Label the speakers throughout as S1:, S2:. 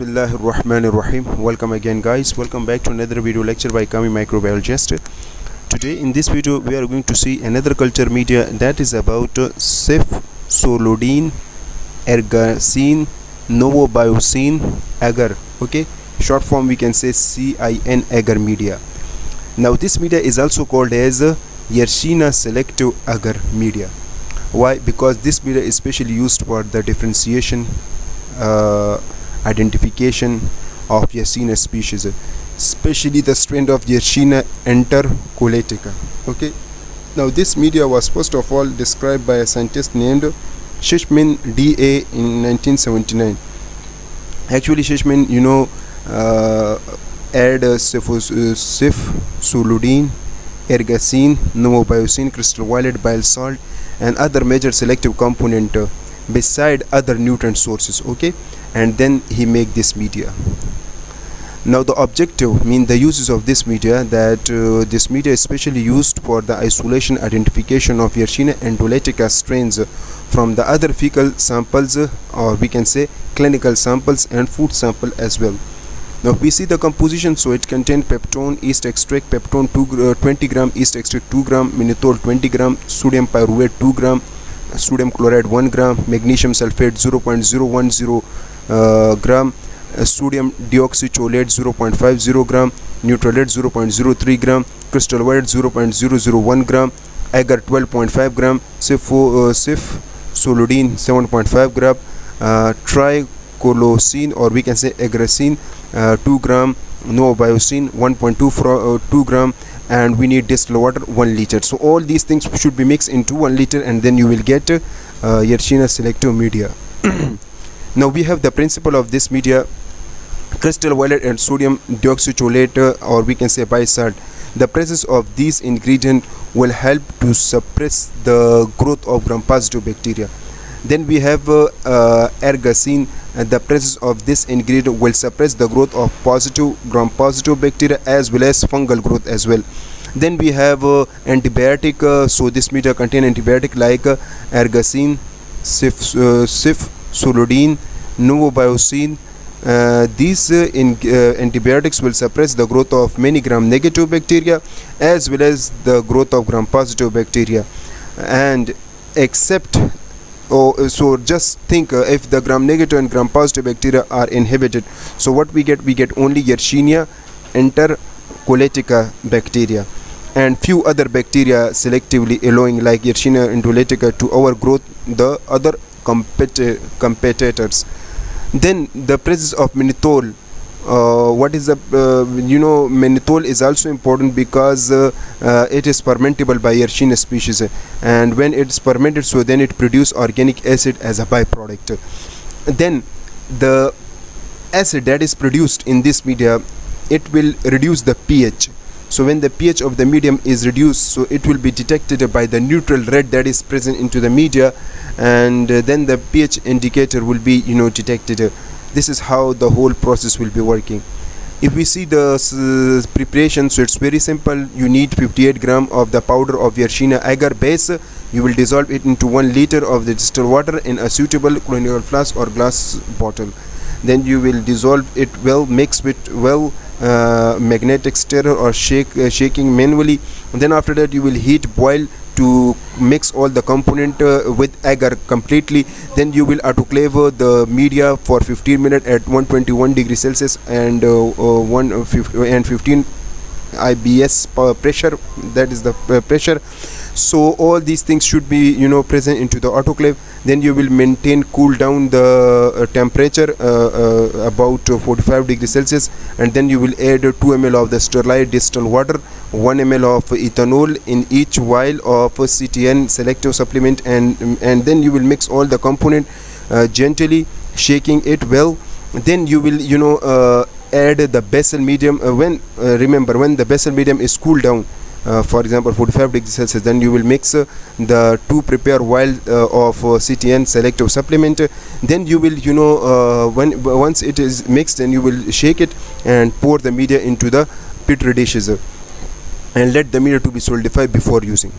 S1: Bismillahirrahmanirrahim. Welcome again, guys. Welcome back to another video lecture by Kami Microbiologist. Today in this video we are going to see another culture media that is about Cefsulodin Irgasan Novobiocin Agar. Okay, short form we can say CIN Agar media. Now this media is also called as Yersinia selective agar media. Why? Because this media is specially used for the differentiation identification of Yersinia species, especially the strain of Yersinia intercalatica. Okay, now this media was first of all described by a scientist named Shishmin D.A. in 1979. Actually Shishmin, add Cefsulodin Irgasan Novobiocin crystal violet bile salt and other major selective component beside other nutrient sources. Okay, and then he make this media. Now the objective mean the uses of this media, that this media is specially used for the isolation identification of Yersinia entolatica strains from the other fecal samples, or we can say clinical samples and food sample as well. Now we see the composition. So it contains peptone, yeast extract, peptone 20 gram, yeast extract 2 gram, mannitol 20 gram, sodium pyruvate 2 gram, sodium chloride 1 gram, magnesium sulfate 0.010 gram, sodium deoxycholate 0.50 gram, neutralate 0.03 gram, crystal violet 0.001 gram, agar 12.5 gram, Cefsulodin 7.5 gram, tricolocin, or we can say agracin 2 gram, novobiocin 1.2 gram, and we need distilled water 1 liter. So all these things should be mixed into 1 liter, and then you will get Yersinia selective media. Now we have the principle of this media: crystal violet and sodium deoxycholate, or we can say bisalt. The presence of these ingredients will help to suppress the growth of gram-positive bacteria. Then we have ergacin. The presence of this ingredient will suppress the growth of gram-positive bacteria as well as fungal growth as well. Then we have antibiotic. So this media contain antibiotic like ergacin, Cefsulodin, Novobiocin. These antibiotics will suppress the growth of many gram-negative bacteria as well as the growth of gram-positive bacteria. And except so just think, if the gram-negative and gram-positive bacteria are inhibited, so what we get only Yersinia intercalatica bacteria and few other bacteria selectively allowing, like Yersinia entolatica, to overgrowth the other competitors. Then the presence of mannitol. What is the mannitol is also important because it is fermentable by Yersinia species, and when it's fermented, so then it produces organic acid as a byproduct. Then the acid that is produced in this media, it will reduce the pH. So when the pH of the medium is reduced, so it will be detected by the neutral red that is present into the media, and then the pH indicator will be detected. This is how the whole process will be working. If we see the preparation, so it's very simple. You need 58 gram of the powder of Yersinia agar base. You will dissolve it into 1 liter of the distilled water in a suitable conical flask or glass bottle. Then you will dissolve it well, mix with well, magnetic stirrer or shaking manually. And then after that you will heat boil to mix all the component with agar completely. Then you will autoclave the media for 15 minutes at 121 degrees Celsius and 15 IBS pressure. That is the pressure. So all these things should be present into the autoclave. Then you will maintain cool down the temperature about 45 degrees Celsius, and then you will add 2 ml of the sterilized distilled water, 1 ml of ethanol in each vial of CIN selective supplement, and then you will mix all the component gently, shaking it well. Then you will add the basal medium remember, when the basal medium is cooled down, for example 45 degrees Celsius, then you will mix the 2 prepare vial of CIN selective supplement. Then you will once it is mixed, then you will shake it and pour the media into the petri dishes and let the media to be solidified before using.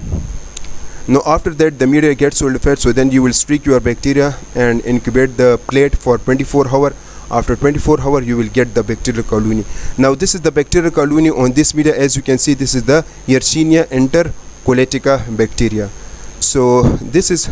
S1: Now after that the media gets solidified, so then you will streak your bacteria and incubate the plate for 24 hours. after 24 hours you will get the bacterial colony. Now this is the bacterial colony on this media. As you can see, this is the Yersinia intercolitica bacteria. So this is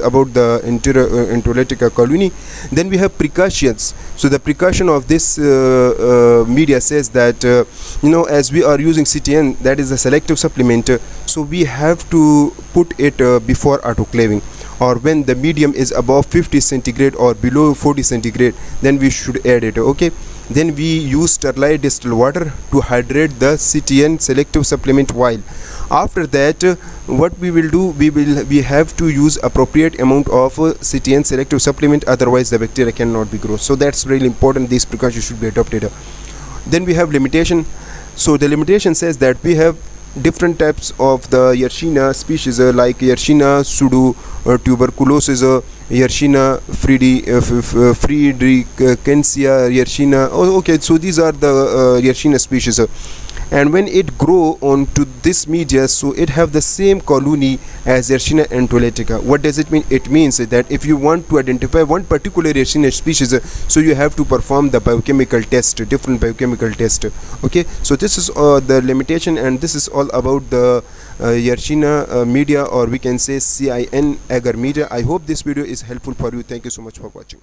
S1: about the intercolitica colony. Then we have precautions. So the precaution of this media says that as we are using CTN, that is a selective supplement, so we have to put it before autoclaving, or when the medium is above 50 centigrade or below 40 centigrade, then we should add it. Okay, then we use sterilized distilled water to hydrate the CTN selective supplement vial. After that, what we will do, we have to use appropriate amount of CTN selective supplement, otherwise the bacteria cannot be grown. So that's really important. These precautions should be adopted. Then we have limitation. So the limitation says that we have different types of the Yersinia species, like Yersinia pseudotuberculosis, Yersinia friedrichsensia, Yersinia. Okay, so these are the Yersinia species. And when it grow onto this media, so it have the same colony as Yersinia entolitica. What does it mean? It means that if you want to identify one particular Yersinia species, so you have to perform the biochemical test, different biochemical test. Okay, so this is the limitation, and this is all about the Yersinia media, or we can say CIN agar media. I hope this video is helpful for you. Thank you so much for watching.